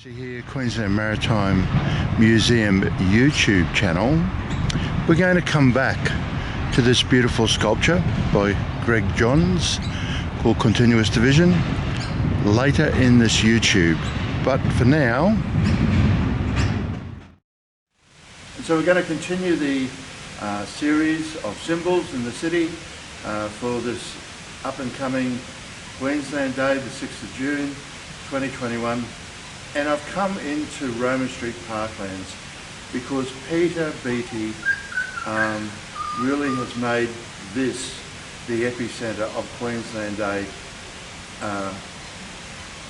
See here, Queensland Maritime Museum YouTube channel. We're going to come back to this beautiful sculpture by Greg Johns called Continuous Division later in this YouTube. But for now, and so we're going to continue the series of symbols in the city for this up and coming Queensland Day, the 6th of June 2021. And I've come into Roman Street Parklands because Peter Beattie really has made this the epicentre of Queensland Day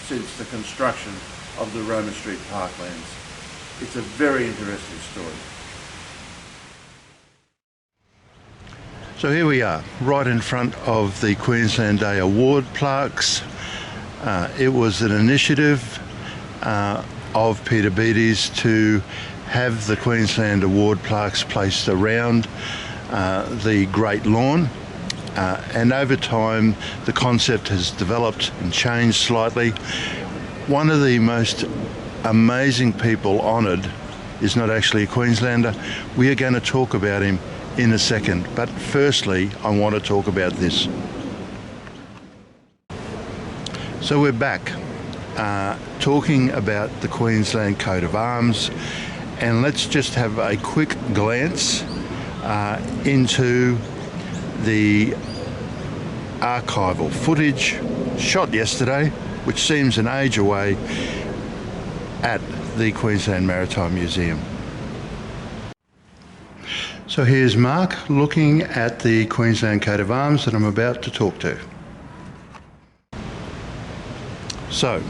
since the construction of the Roman Street Parklands. It's a very interesting story. So here we are, right in front of the Queensland Day Award plaques. It was an initiative of Peter Beattie's to have the Queensland Award plaques placed around the Great Lawn, and over time the concept has developed and changed slightly. One of the most amazing people honoured is not actually a Queenslander. We are going to talk about him in a second, but firstly I want to talk about this. So we're back talking about the Queensland coat of arms, and let's just have a quick glance into the archival footage shot yesterday, which seems an age away, at the Queensland Maritime Museum. So here's Mark looking at the Queensland coat of arms that I'm about to talk to. So,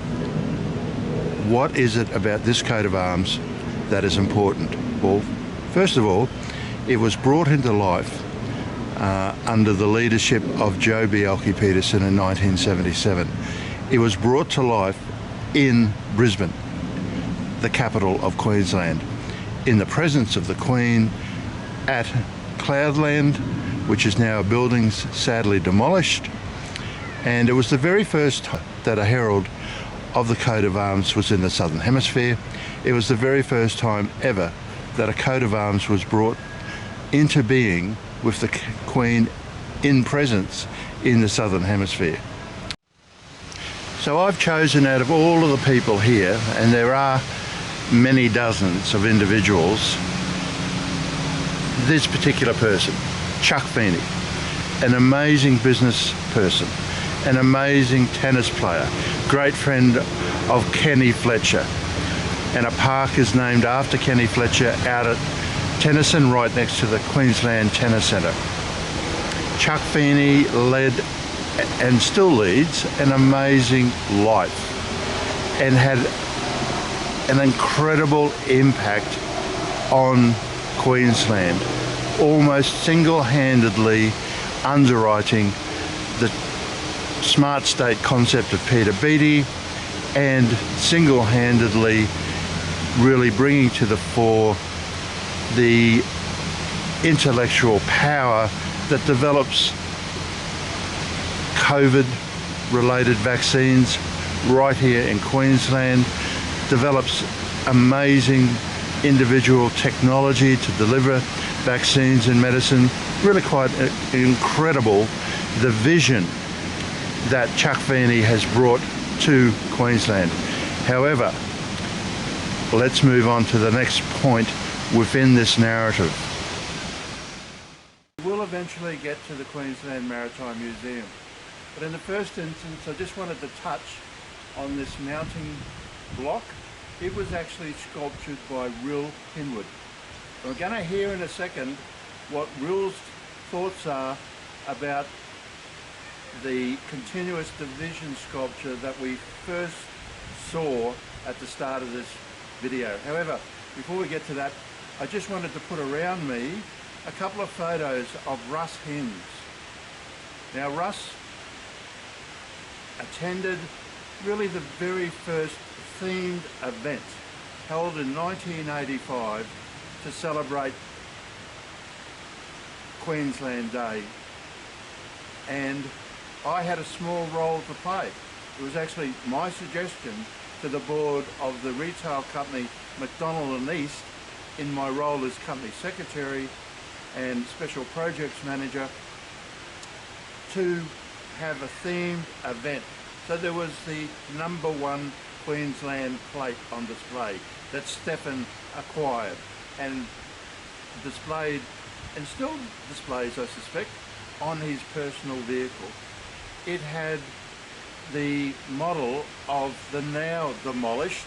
what is it about this coat of arms that is important? Well, first of all, it was brought into life under the leadership of Joe Bjelke-Petersen in 1977. It was brought to life in Brisbane, the capital of Queensland, in the presence of the Queen at Cloudland, which is now a building sadly demolished. And it was the very first time that a herald of the coat of arms was in the Southern Hemisphere. It was the very first time ever that a coat of arms was brought into being with the Queen in presence in the Southern Hemisphere. So I've chosen out of all of the people here, and there are many dozens of individuals, this particular person, Chuck Feeney, an amazing business person, an amazing tennis player, great friend of Kenny Fletcher, and a park is named after Kenny Fletcher out at Tennyson, right next to the Queensland Tennis Centre. Chuck Feeney led and still leads an amazing life and had an incredible impact on Queensland, almost single-handedly underwriting the smart state concept of Peter Beattie and single-handedly really bringing to the fore the intellectual power that develops COVID-related vaccines right here in Queensland, develops amazing individual technology to deliver vaccines and medicine. Really quite incredible, the vision that Chuck Feeney has brought to Queensland. However, let's move on to the next point within this narrative. We'll eventually get to the Queensland Maritime Museum, but in the first instance I just wanted to touch on this mounting block. It was actually sculptured by Rill Hinwood. We're going to hear in a second what Rill's thoughts are about the continuous division sculpture that we first saw at the start of this video. However, before we get to that, I just wanted to put around me a couple of photos of Russ Hinds. Now Russ attended really the very first themed event held in 1985 to celebrate Queensland Day, and I had a small role to play. It was actually my suggestion to the board of the retail company McDonald and East in my role as company secretary and special projects manager to have a themed event. So there was the #1 Queensland plate on display that Stefan acquired and displayed, and still displays I suspect, on his personal vehicle. It had the model of the now demolished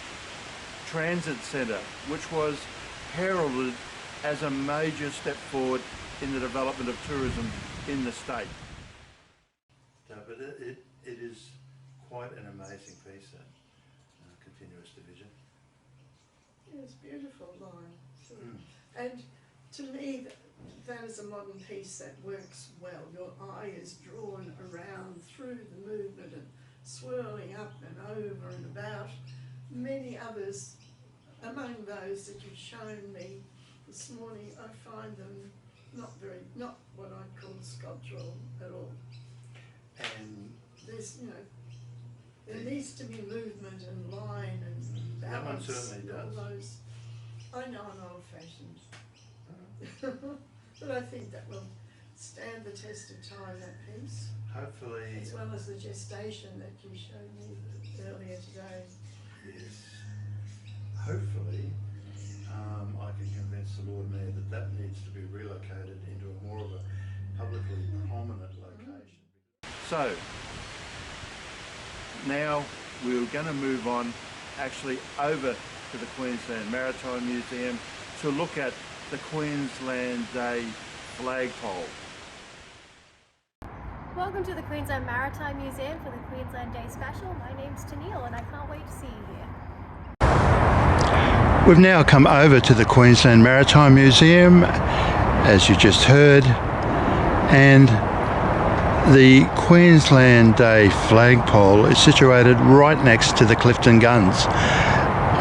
transit centre, which was heralded as a major step forward in the development of tourism in the state. But it is quite an amazing piece, that continuous division. Yeah, it's beautiful, Lauren. And to me, that is a modern piece that works well. Your eye is drawn around through the movement and swirling up and over and about. Many others, among those that you've shown me this morning, I find them not what I'd call sculptural at all. And there's, there needs to be movement and line and balance. That one certainly does. All those. I know I'm old-fashioned, but I think that will stand the test of time, that piece. Hopefully. As well as the gestation that you showed me earlier today. Yes. Hopefully, I can convince the Lord Mayor that needs to be relocated into a more of a publicly prominent location. So, now we're going to move on actually over to the Queensland Maritime Museum to look at the Queensland Day Flagpole. Welcome to the Queensland Maritime Museum for the Queensland Day Special. My name's Tennille and I can't wait to see you here. We've now come over to the Queensland Maritime Museum, as you just heard, and the Queensland Day Flagpole is situated right next to the Clifton Guns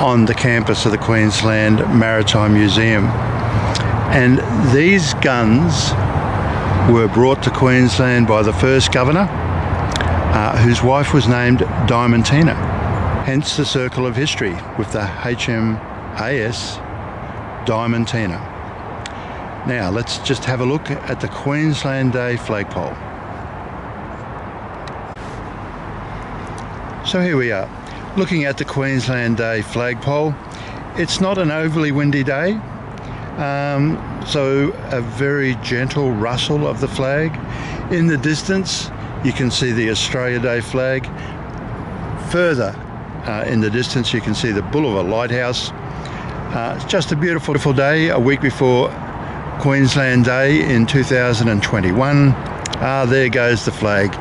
on the campus of the Queensland Maritime Museum. And these guns were brought to Queensland by the first governor, whose wife was named Diamantina, hence the circle of history with the HMAS Diamantina. Now let's just have a look at the Queensland Day Flagpole. So here we are, looking at the Queensland Day Flagpole. It's not an overly windy day, so a very gentle rustle of the flag. In the distance you can see the Australia Day flag. Further in the distance you can see the Boulevard Lighthouse. It's just a beautiful day, a week before Queensland Day in 2021. There goes the flag,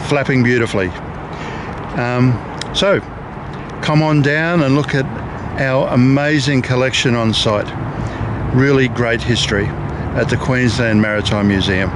flapping beautifully. So come on down and look at our amazing collection on site. Really great history at the Queensland Maritime Museum.